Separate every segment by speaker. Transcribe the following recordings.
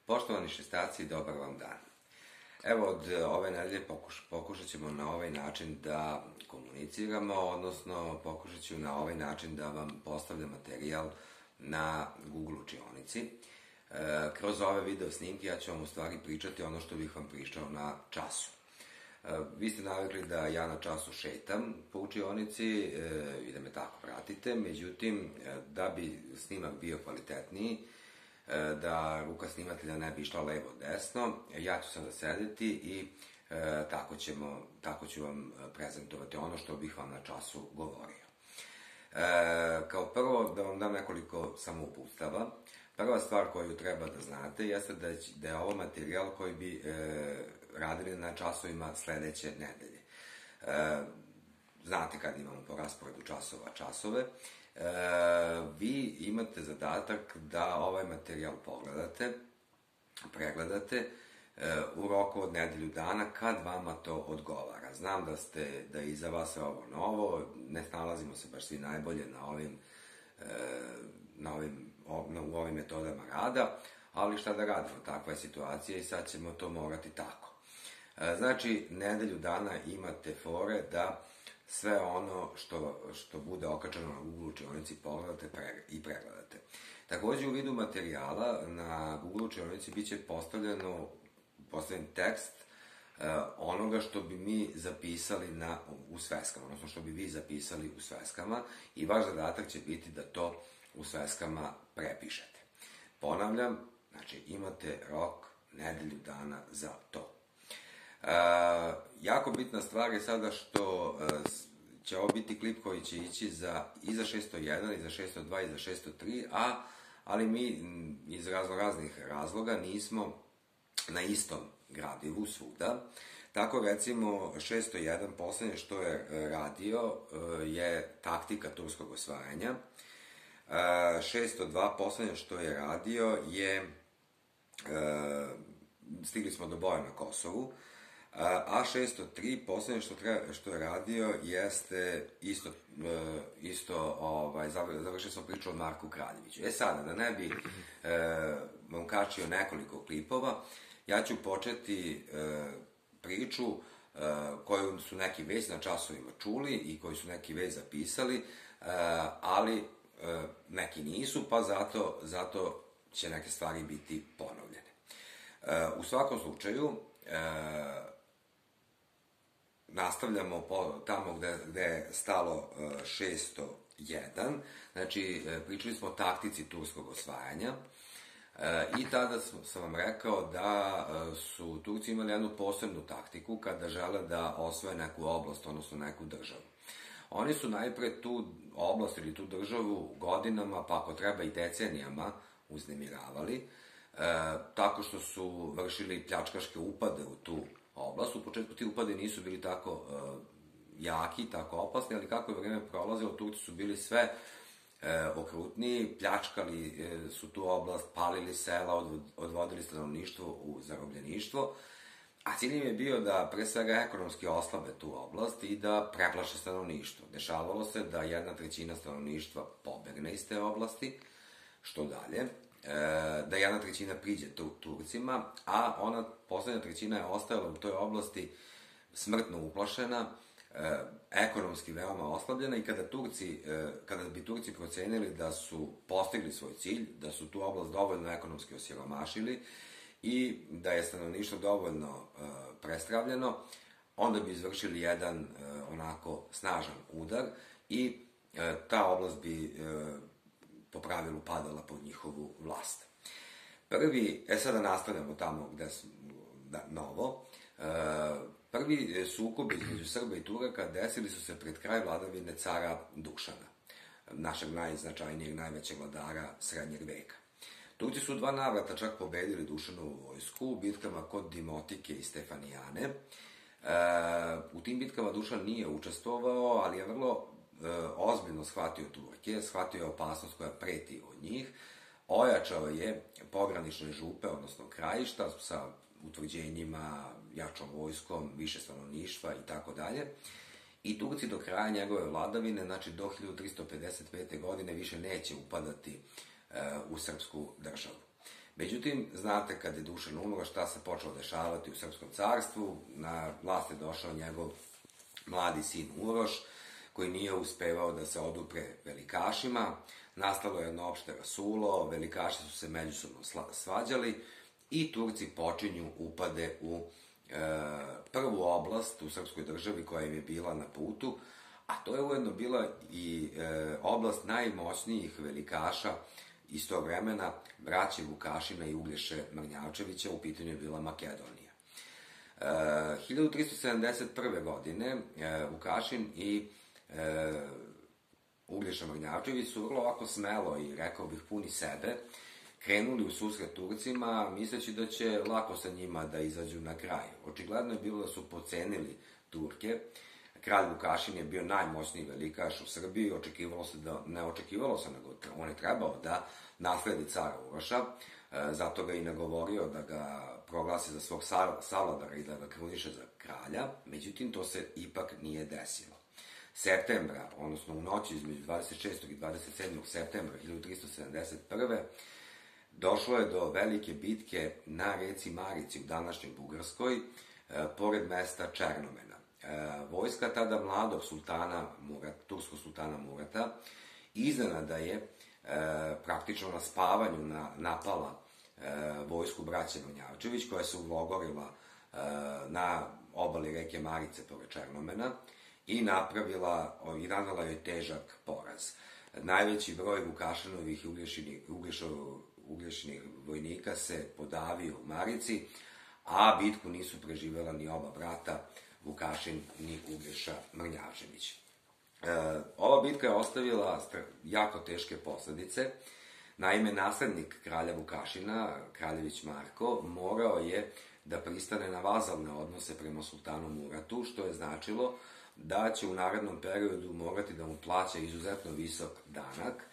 Speaker 1: Poštovani šestaci, dobar vam dan. Evo, od ove nedelje pokušat ćemo na ovaj način da komuniciramo, odnosno pokušat ću na ovaj način da vam postavljam materijal na Google učionici. Kroz ove video snimke ja ću vam u stvari pričati ono što bih vam pričao na času. Vi ste navikli da ja na času šetam po učionici i da me tako pratite, međutim, da bi snimak bio kvalitetniji, da ruka snimatelja ne bi išla levo-desno, ja ću sada sedeti i tako ću vam prezentovati ono što bih vam na času govorio. Kao prvo, da vam dam nekoliko samouputstava. Prva stvar koju treba da znate jeste da je ovo materijal koji bi radili na časovima sledeće nedelje. Znate kad imamo po rasporedu časove. Vi imate zadatak da ovaj materijal pregledate u roku od nedelju dana kad vama to odgovara. Znam da je iza vas ovo novo, ne snalazimo se baš svi najbolje u ovim metodama rada, ali šta da radimo, takva je situacija i sad ćemo to morati tako. Znači, nedelju dana imate fore da sve ono što bude okačeno na Google učionici pogledate i pregledate. Takođe, u vidu materijala na Google učionici biće postavljen tekst onoga što bi mi zapisali u sveskama, odnosno što bi vi zapisali u sveskama i vaš zadatak će biti da to u sveskama prepišete. Ponavljam, znači imate rok nedelju dana za to. Jako bitna stvar je sada što će ovo biti klip koji će ići i za 601, i za 602, i za 603, ali mi iz raznih razloga nismo na istom gradivu svuda. Tako recimo 601 poslednje što je radio je taktika turskog osvajanja. 602 poslednje što je radio je stigli smo do boja na Kosovu. A 603 poslednje što je radio jeste završio sam priču o Marku Kraljeviću. Sada, da ne bi vam kačio nekoliko klipova, ja ću početi priču koju su neki već na časovima čuli i koju su neki već zapisali, ali neki nisu, pa zato će neke stvari biti ponovljene. U svakom slučaju, nastavljamo tamo gde je stalo 601, znači pričali smo o taktici turskog osvajanja i tada sam vam rekao da su Turci imali jednu posebnu taktiku kada žele da osvoje neku oblast, odnosno neku državu. Oni su najpre tu oblast ili tu državu godinama, pa ako treba i decenijama, uznemiravali, tako što su vršili pljačkaške upade u tu oblast. U početku ti upade nisu bili tako jaki, tako opasni, ali kako je vreme prolazilo, Turci su bili sve okrutniji, pljačkali su tu oblast, palili sela, odvodili stanovništvo u zarobljeništvo, a cilj im je bio da pre svega ekonomski oslabe tu oblast i da preplaše stanovništvo. Dešavalo se da 1/3 stanovništva pobegne iz te oblasti, što dalje, da 1/3 priđe Turcima, a ona poslednja trećina je ostajala u toj oblasti smrtno uplašena, ekonomski veoma oslabljena i kada bi Turci procenili da su postigli svoj cilj, da su tu oblast dovoljno ekonomski osiromašili i da je stanovništvo dovoljno prestravljeno, onda bi izvršili jedan onako snažan udar i ta oblast bi po pravilu padala pod njihovu vlast. Sada nastavljamo tamo gde smo novo. Prvi sukob između Srba i Turaka desili su se pred kraj vladavine cara Dušana, našeg najznačajnijeg, najvećeg vladara srednjeg veka. Turci su 2 navrata čak pobedili Dušanovu vojsku u bitkama kod Dimotike i Stefanijane. U tim bitkama Dušan nije učestvovao, ali je vrlo ozbiljno shvatio Turke, shvatio je opasnost koja preti od njih, ojačao je pogranične župe, odnosno krajišta, sa utvrđenjima, jačom vojskom, više stanovništva i tako dalje. I Turci do kraja njegove vladavine, znači do 1355. godine, više neće upadati u srpsku državu. Međutim, znate, kad je Dušan umro, šta se počelo dešavati u Srpskom carstvu, na vlast je došao njegov mladi sin Uroš, koji nije uspevao da se odupre velikašima, nastalo je jedno opšte rasulo, velikaši su se međusobno svađali i Turci počinju upade u prvu oblast u srpskoj državi koja im je bila na putu, a to je ujedno bila i oblast najmoćnijih velikaša iz tog vremena, braće Vukašina i Uglješe Mrnjavčevića, u pitanju je bila Makedonija. 1371. godine Vukašin i Uglješa Mrnjavčević su vrlo ovako smelo i, rekao bih, puni sebe, krenuli u susret Turcima, misleći da će lako sa njima da izađu na kraj. Očigledno je bilo da su pocenili Turke. Kralj Vukašin je bio najmoćniji velikaš u Srbiji, ne očekivalo se, nego on je trebao da nasledi cara Uroša, zato ga i nagovorio da ga proglasi za svog savladara i da ga kruniše za kralja, međutim to se ipak nije desilo. Septembra, odnosno u noći između 26. i 27. septembra 1371. došlo je do velike bitke na reci Marici u današnjoj Bugarskoj, pored mesta Černomena. Vojska tada mladog turskog sultana Murata iznenada je praktično na spavanju napala vojsku braće Mrnjavčević, koja se ulogorila na obali reke Marice pored Černomena i nanela joj težak poraz. Najveći broj Vukašinovih i Uglješinih vojnika se podavio u Marici, a bitku nisu preživela ni oba brata, Vukašin ni Uglješa Mrnjavčević. Ova bitka je ostavila jako teške posledice. Naime, naslednik kralja Vukašina, kraljević Marko, morao je da pristane na vazalne odnose prema sultanu Muratu, što je značilo da će u narednom periodu morati da mu plaća izuzetno visok danak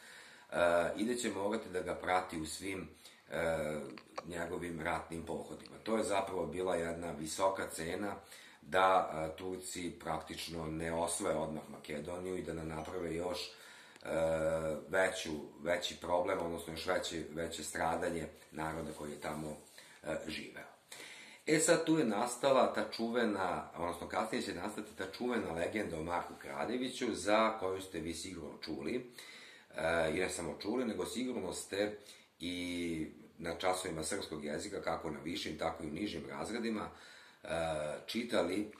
Speaker 1: i da će morati da ga prati u svim njegovim ratnim pohodima. To je zapravo bila jedna visoka cena da Turci praktično ne osvoje odmah Makedoniju i da ne naprave još veći problem, odnosno još veće stradanje naroda koji je tamo živeo. Sad tu je nastala ta čuvena, odnosno kasnije će nastati ta čuvena legenda o Marku Kraljeviću, za koju ste vi sigurno čuli, i ne samo čuli, nego sigurno ste i na časovima srpskog jezika, kako na višim, tako i u nižim razredima, čitali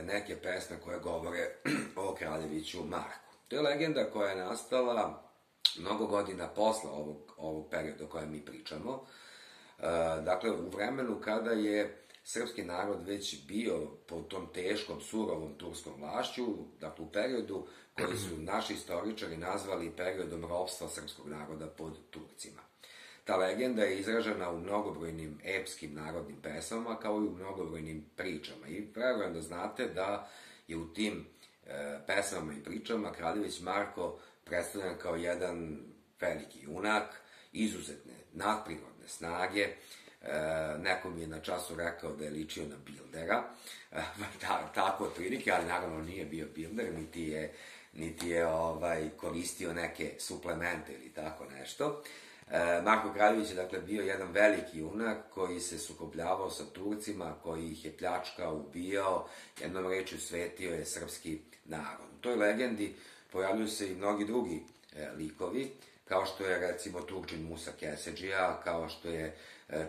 Speaker 1: neke pesme koje govore o Kraljeviću Marku. To je legenda koja je nastala mnogo godina posle ovog perioda o kojem mi pričamo. Dakle, u vremenu kada je srpski narod već bio pod tom teškom, surovom turskom vlašću, dakle u periodu koji su naši istoričari nazvali periodom ropstva srpskog naroda pod Turcima. Ta legenda je izražena u mnogobrojnim epskim narodnim pesmama, kao i u mnogobrojnim pričama. I verujem da znate da je u tim pesmama i pričama Kraljević Marko predstavljen kao jedan veliki junak, izuzetne nadprirodne snage. Neko mi je na času rekao da je ličio na Bildera, tako otprilike, ali naravno nije bio Bilder, niti je koristio neke suplemente ili tako nešto. Marko Kraljević je dakle bio jedan veliki junak koji se sukobljavao sa Turcima, koji ih je pljačkao, ubijao, jednom rečju svetio je srpski narod. U toj legendi pojavljuju se i mnogi drugi likovi, kao što je recimo Turčin Musa Keseđija, kao što je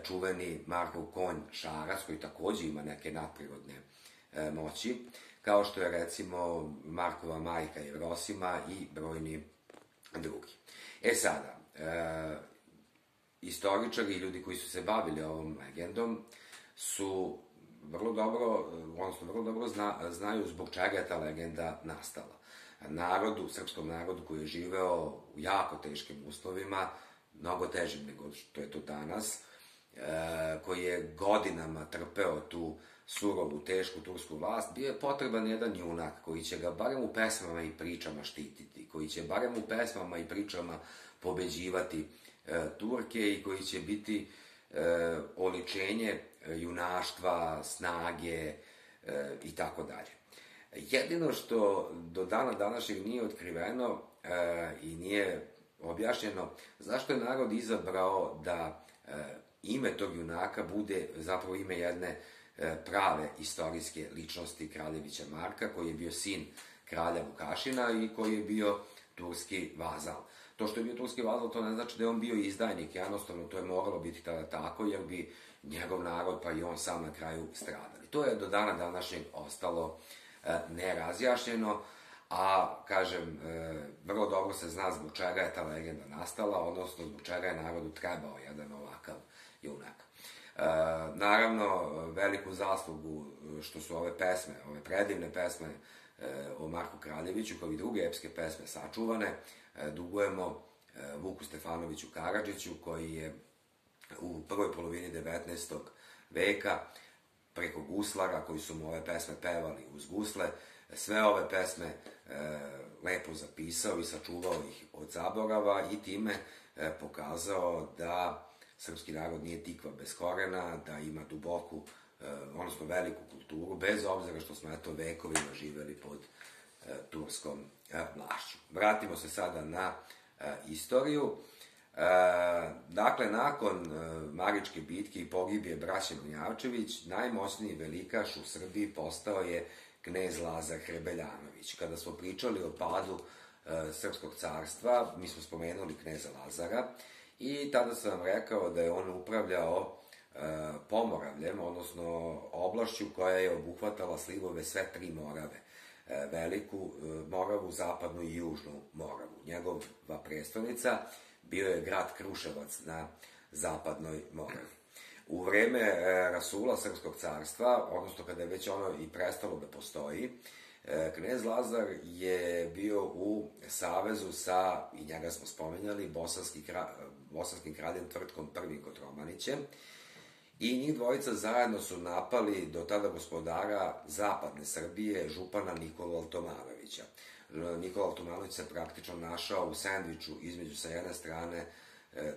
Speaker 1: čuveni Markov konj Šaras, koji takođe ima neke nadprirodne moći, kao što je recimo Markova majka Jevrosima i brojni drugi. Sada, istoričari i ljudi koji su se bavili ovom legendom su vrlo dobro znaju zbog čega je ta legenda nastala. Srpskom narodu koji je živeo u jako teškim uslovima, mnogo težim nego što je to danas, koji je godinama trpeo tu surovu, tešku tursku vlast, bio je potreban jedan junak koji će ga barem u pesmama i pričama štititi, koji će barem u pesmama i pričama pobeđivati Turke i koji će biti oličenje junaštva, snage i tako dalje. Jedino što do dana današnjeg nije otkriveno i nije objašnjeno zašto je narod izabrao da ime tog junaka bude zapravo ime jedne prave istorijske ličnosti Kraljevića Marka, koji je bio sin kralja Vukašina i koji je bio turski vazal. To što je bio turski vazal, to ne znači da je on bio izdajnik, jednostavno to je moralo biti tada tako, jer bi njegov narod, pa i on sam na kraju stradali. To je do dana današnjeg ostalo nerazjašnjeno, a, kažem, vrlo dobro se zna zbog čega je ta legenda nastala, odnosno zbog čega je narodu trebao jedan ovakav junak. Naravno, veliku zaslugu što su ove pesme, ove predivne pesme o Marku Kraljeviću, kao i druge epske pesme sačuvane, dugujemo Vuku Stefanoviću Karadžiću, koji je u prvoj polovini 19. veka preko guslara, koji su mu ove pesme pevali uz gusle, sve ove pesme lepo zapisao i sačuvao ih od zaborava i time pokazao da srpski narod nije tikva bez korena, da ima duboku, odnosno veliku kulturu, bez obzira što smo vekovima živeli pod turskom vlašću. Vratimo se sada na istoriju. Dakle, nakon Maričke bitke i pogibije braće Mrnjavčević, najmoćniji velikaš u Srbiji postao je knez Lazar Hrebeljanović. Kada smo pričali o padu Srpskog carstva, mi smo spomenuli kneza Lazara i tada sam vam rekao da je on upravljao Pomoravljem, odnosno oblašću koja je obuhvatala slivove sve tri Morave. Veliku Moravu, zapadnu i južnu Moravu. Njegova prestonica bio je grad Kruševac na zapadnoj Moravi. U vreme rasula Srpskog carstva, odnosno kada je već ono i prestalo da postoji, knez Lazar je bio u savezu sa, i njega smo spomenjali, bosanskim kraljem Tvrtkom I Kotromanićem, i njih dvojica zajedno su napali do tada gospodara zapadne Srbije, župana Nikolu Altomanovića. Nikola Altomanović se praktično našao u sendviču između sa jedne strane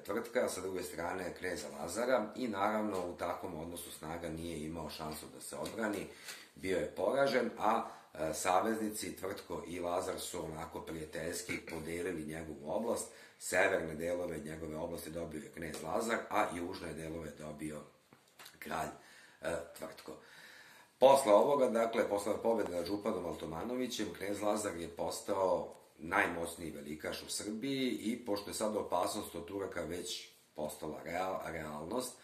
Speaker 1: Tvrtka, a sa druge strane kneza Lazara i naravno u takvom odnosu snaga nije imao šansu da se odbrani, bio je poražen, a saveznici Tvrtko i Lazar su onako prijateljski podelili njegovu oblast, severne delove njegove oblasti dobio je knez Lazar, a južne delove dobio kralj Tvrtko. Posle ovoga, dakle, posle pobjede nad županom Altomanovićem, knez Lazar je postao najmoćniji velikaš u Srbiji i pošto je sad opasnost od Turaka već postala realnost,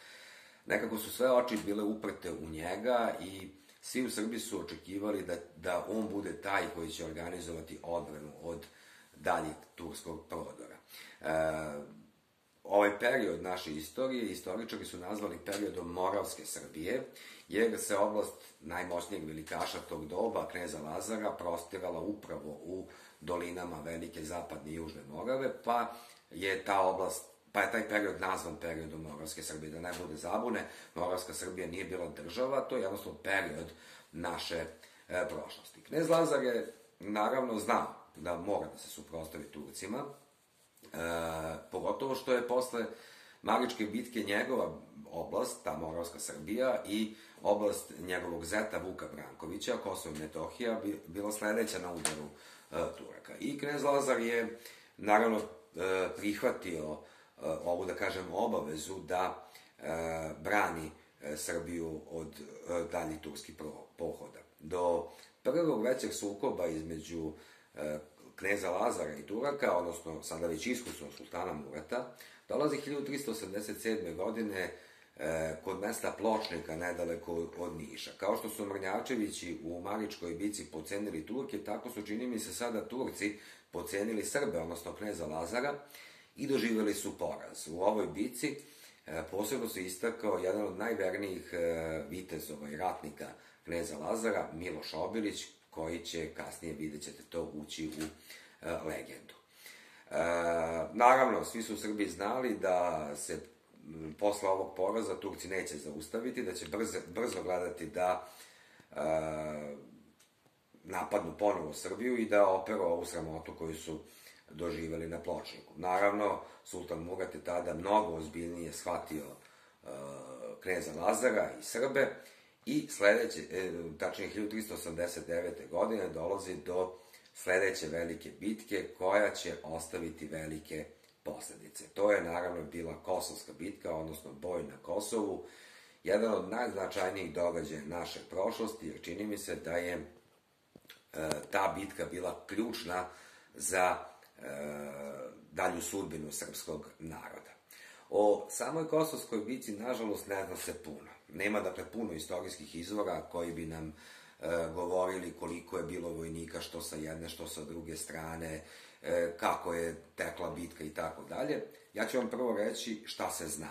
Speaker 1: nekako su sve oči bile uprte u njega i svi u Srbiji su očekivali da on bude taj koji će organizovati odbranu od daljeg turskog prodora. Ovaj period naše istorije istoričari su nazvali periodom Moravske Srbije, jer se oblast najmoćnijeg velikaša tog doba, kneza Lazara, prostirala upravo u dolinama Velike zapadne i južne Morave, pa je taj period nazvan periodom Moravske Srbije. Da ne bude zabune, Moravska Srbija nije bila država, to je jednostavno period naše prošlosti. Knez Lazar je naravno znao da mora da se suprotstavi Turcima, pogotovo što je posle Maričke bitke njegova oblast, ta Moravska Srbija, i oblast njegovog zeta Vuka Brankovića, Kosovo i Metohija, bila sledeća na udaru Turaka. I knez Lazar je naravno prihvatio ovu, da kažem, obavezu da brani Srbiju od daljih turskih pohoda. Do prvog većeg sukoba između kneza Lazara i Turaka, odnosno sada već iskusnog sultana Murata, dolazi 1387. godine kod mesta Pločnika, nedaleko od Niša. Kao što su Mrnjavčevići u Maričkoj bici pocenili Turke, tako su, čini mi se, sada Turci pocenili Srbe, odnosno kneza Lazara, i doživeli su poraz. U ovoj bici posebno se istakao jedan od najvernijih vitezova i ratnika kneza Lazara, Miloš Obilić, koji će kasnije, vidjet ćete to, ući u legendu. Naravno, svi su u Srbiji znali da se posle ovog poraza Turci neće zaustaviti, da će brzo gledati da napadnu ponovo Srbiju i da operu ovu sramotu koju su doživeli na Pločniku. Naravno, sultan Murat je tada mnogo ozbiljnije shvatio kneza Lazara i Srbe i sledeće, tačnije 1389. godine, dolazi do sledeće velike bitke koja će ostaviti velike posledice. To je naravno bila Kosovska bitka, odnosno boj na Kosovu, jedan od najznačajnijih događaja naše prošlosti, jer čini mi se da je ta bitka bila ključna za dalju sudbinu srpskog naroda. O samoj Kosovskoj bitci, nažalost, ne zna se puno. Nema, dakle, puno istorijskih izvora koji bi nam govorili koliko je bilo vojnika, što sa jedne, što sa druge strane, kako je tekla bitka i tako dalje. Ja ću vam prvo reći šta se zna.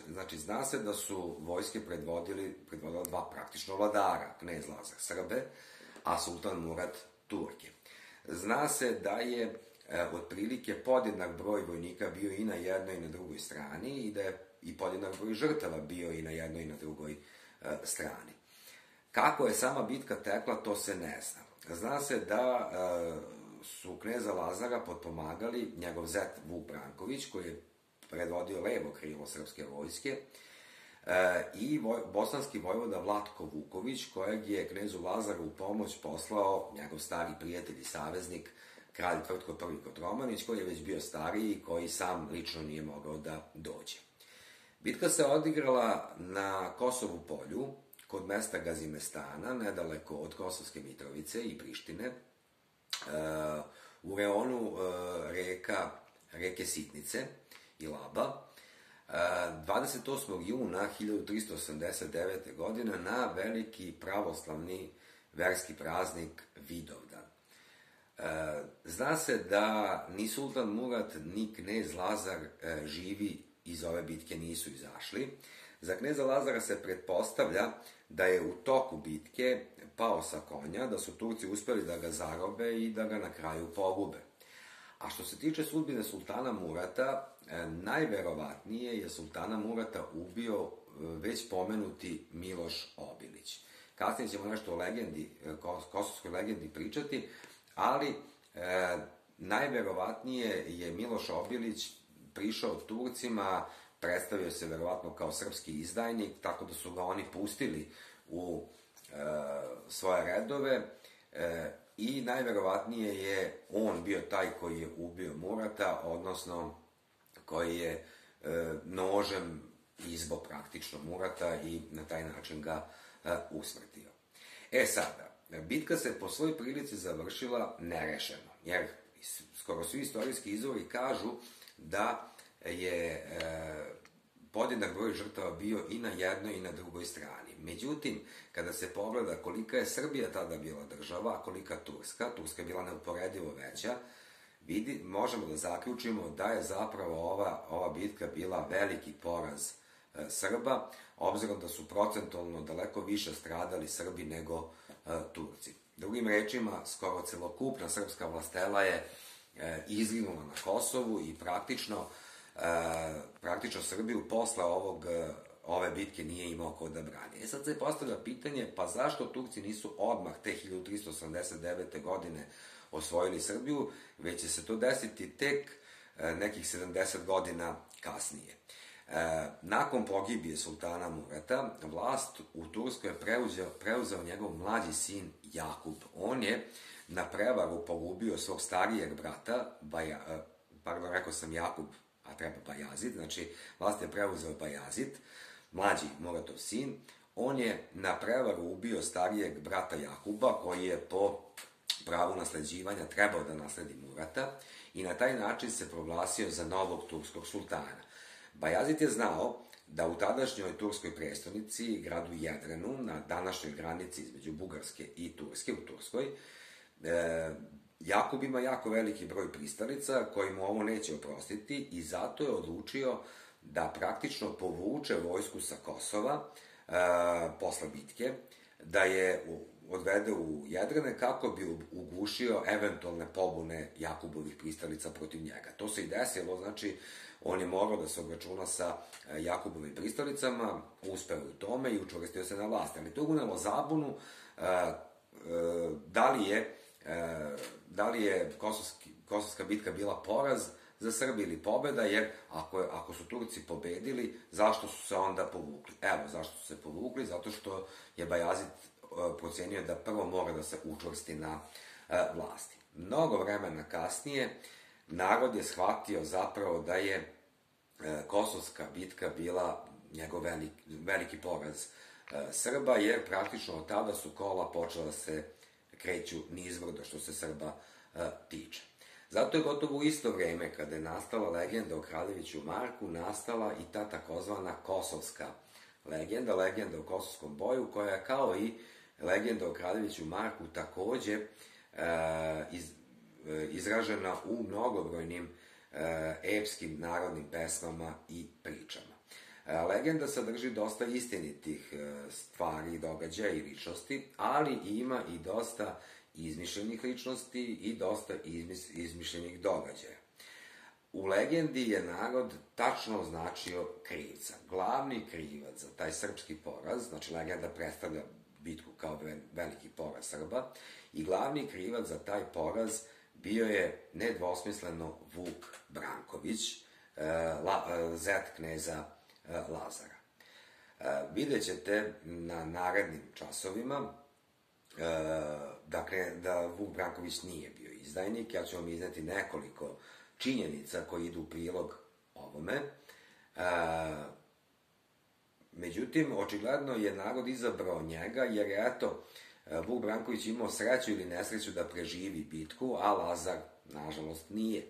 Speaker 1: Znači, zna se da su vojske predvodila dva praktično vladara, knez Lazar Srbe, a sultan Murat Turke. Zna se da je otprilike podjednak broj vojnika bio i na jednoj i na drugoj strani i da je i podjednak broj žrtava bio i na jednoj i na drugoj strani. Kako je sama bitka tekla, to se ne zna. Zna se da su kneza Lazara potpomagali njegov zet Vuk Branković, koji je predvodio levo krilo srpske vojske, i bosanski vojvoda Vlatko Vuković, kojeg je knezu Lazaru u pomoć poslao njegov stari prijatelj i saveznik, kralj Tvrtko I Kotromanić, koji je već bio stariji i koji sam lično nije mogao da dođe. Bitka se odigrala na Kosovu polju, kod mesta Gazimestana, nedaleko od Kosovske Mitrovice i Prištine, u reonu reke Sitnice i Laba, 28. juna 1389. godine na veliki pravoslavni verski praznik Vidovdan. Zna se da ni sultan Murat ni knez Lazar živi iz ove bitke nisu izašli. Za kneza Lazara se pretpostavlja da je u toku bitke pao sa konja, da su Turci uspeli da ga zarobe i da ga na kraju pogube. A što se tiče sudbine sultana Murata, najverovatnije je sultana Murata ubio već pomenuti Miloš Obilić. Kasnije ćemo nešto o legendi, kosovskoj legendi pričati, ali najverovatnije je Miloš Obilić prišao Turcima, predstavio se verovatno kao srpski izdajnik, tako da su ga oni pustili u svoje redove i najverovatnije je on bio taj koji je ubio Murata, odnosno koji je nožem izbo praktično Murata i na taj način ga usmrtio. Sada, bitka se po svoj prilici završila nerešeno, jer skoro svi istorijski izvori kažu da je podjednak broj žrtava bio i na jednoj i na drugoj strani. Međutim, kada se pogleda kolika je Srbija tada bila država, a kolika Turska je bila neuporedivo veća, možemo da zaključimo da je zapravo ova bitka bila veliki poraz Srba, obzirom da su procentualno daleko više stradali Srbi nego Turci. Drugim rečima, skoro celokupna srpska vlastela je izginula na Kosovu i praktično Srbiju posle ove bitke nije imao ko da brani. Sad se postavlja pitanje, pa zašto Turci nisu odmah te 1389. godine osvojili Srbiju, već će se to desiti tek nekih 70 godina kasnije. Nakon pogibije sultana Murata, vlast u Turskoj je preuzeo njegov mlađi sin Jakub. On je na prevaru pogubio svog starijeg brata, rekao sam Jakub, a treba Bajazid, znači vlast je preuzeo Bajazid, mlađi Muratov sin. On je na prevaru ubio starijeg brata Jakuba, koji je po pravu nasleđivanja trebao da nasledi Murata i na taj način se proglasio za novog turskog sultana. Bajazid je znao da u tadašnjoj turskoj prestonici, gradu Jedrenu, na današnjoj granici između Bugarske i Turske, u Turskoj, Jakub ima jako veliki broj pristalica koji mu ovo neće oprostiti i zato je odlučio da praktično povuče vojsku sa Kosova posle bitke, da je odvede u Jedrene kako bi ugušio eventualne pobune Jakubovih pristalica protiv njega. To se i desilo, znači on je morao da se obračuna sa Jakubovim pristalicama, uspeo u tome i učvrstio se na vlast. Ali to unelo zabunu da li je Kosovska bitka bila poraz za Srbi ili pobeda, jer ako su Turci pobedili, zašto su se onda povukli? Evo, zašto su se povukli? Zato što je Bajazid procenio da prvo mora da se učvrsti na vlasti. Mnogo vremena kasnije, narod je shvatio zapravo da je Kosovska bitka bila njegov veliki poraz Srba, jer praktično od tada su kola počela se kreću nizbrdo što se Srba tiče. Zato je gotovo u isto vreme, kada je nastala legenda o Kraljeviću Marku, nastala i ta takozvana kosovska legenda o kosovskom boju, koja je kao i legenda o Kraljeviću Marku takođe izražena u mnogobrojnim epskim narodnim pesmama i pričama. Legenda sadrži dosta istinitih stvari, događaja i ličnosti, ali ima i dosta izmišljenih ličnosti i dosta izmišljenih događaja. U legendi je narod tačno označio krivca. Glavni krivac za taj srpski poraz, znači legenda predstavlja bitku kao veliki poraz Srba, i glavni krivac za taj poraz bio je nedvosmisleno Vuk Branković, zet kneza Lazara. Vidjet ćete na narednim časovima da Vuk Branković nije bio izdajnik. Ja ću vam izneti nekoliko činjenica koji idu u prilog ovome. Međutim, očigledno je narod izabrao njega, jer je, eto, Vuk Branković imao sreću ili nesreću da preživi bitku, a Lazar, nažalost, nije.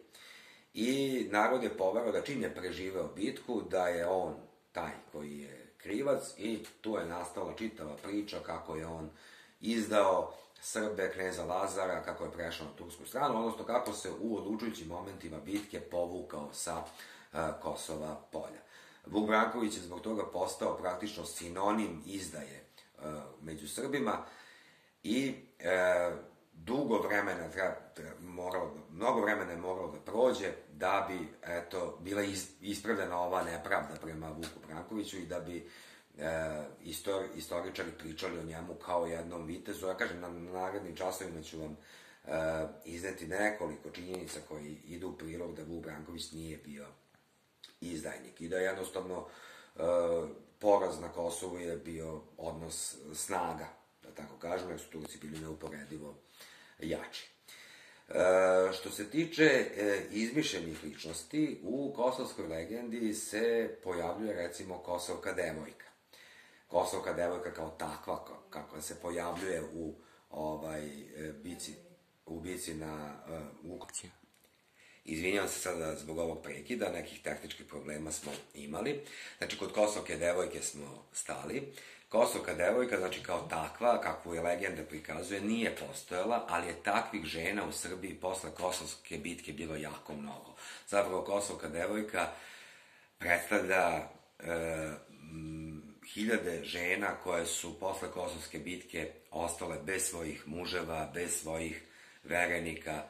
Speaker 1: I narod je poverao da čim je preživeo bitku, da je on taj koji je krivac, i tu je nastala čitava priča kako je on izdao Srbe, kneza Lazara, kako je prešao na tursku stranu, odnosno kako se u odlučujućim momentima bitke povukao sa Kosova polja. Vuk Branković je zbog toga postao praktično sinonim izdaje među Srbima i mnogo vremena je moralo da prođe da bi, eto, bila ispravljena ova nepravda prema Vuku Brankoviću i da bi istoričari pričali o njemu kao jednom vitezu. Ja kažem, na narednim časovima ću vam izneti nekoliko činjenica koji idu u prilog da Vuk Branković nije bio izdajnik i da jednostavno poraz na Kosovu je bio odnos snaga, da tako kažem, jer su Turci bili neuporedivo jači. Što se tiče izmišljenih ličnosti, u kosovskoj legendi se pojavljuje, recimo, kosovka devojka. Kosovka devojka kao takva, kako se pojavljuje u bici na Vukovcu. Izvinjavam se sada zbog ovog prekida, nekih tehničkih problema smo imali. Znači, kod Kosovke devojke smo stali. Kosovka devojka, znači kao takva, kakvu je legenda prikazuje, nije postojala, ali je takvih žena u Srbiji posle Kosovske bitke bilo jako mnogo. Zapravo, Kosovka devojka predstavlja hiljade žena koje su posle Kosovske bitke ostale bez svojih muževa, bez svojih verenika,